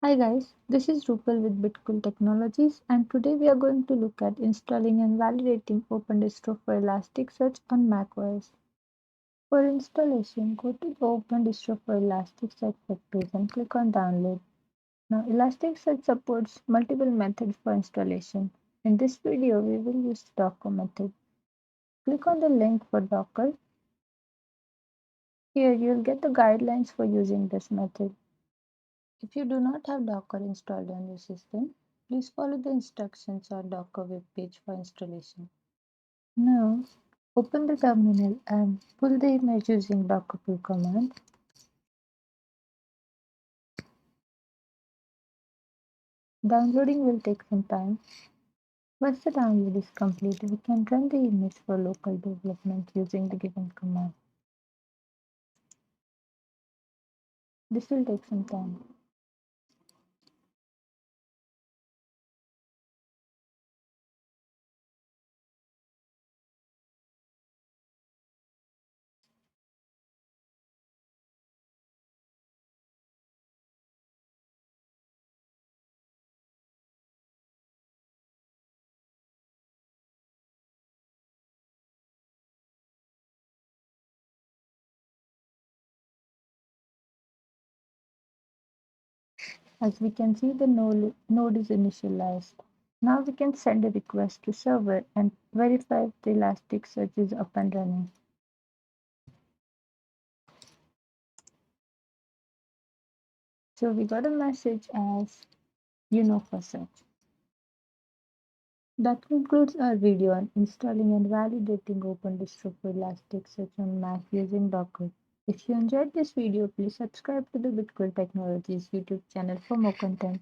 Hi guys, this is Rupal with Bitcool Technologies, and today we are going to look at installing and validating Open Distro for Elasticsearch on macOS. For installation, go to the Open Distro for Elasticsearch webpage and click on Download. Now, Elasticsearch supports multiple methods for installation. In this video, we will use the Docker method. Click on the link for Docker. Here, you'll get the guidelines for using this method. If you do not have Docker installed on your system, please follow the instructions on Docker web page for installation. Now, open the terminal and pull the image using Docker pull command. Downloading will take some time. Once the download is complete, we can run the image for local development using the given command. This will take some time. As we can see, the node is initialized. Now we can send a request to server and verify if the Elasticsearch is up and running. So we got a message as for search. That concludes our video on installing and validating Open Distro for Elasticsearch on Mac using Docker. If you enjoyed this video, please subscribe to the Bitcoin Technologies YouTube channel for more content.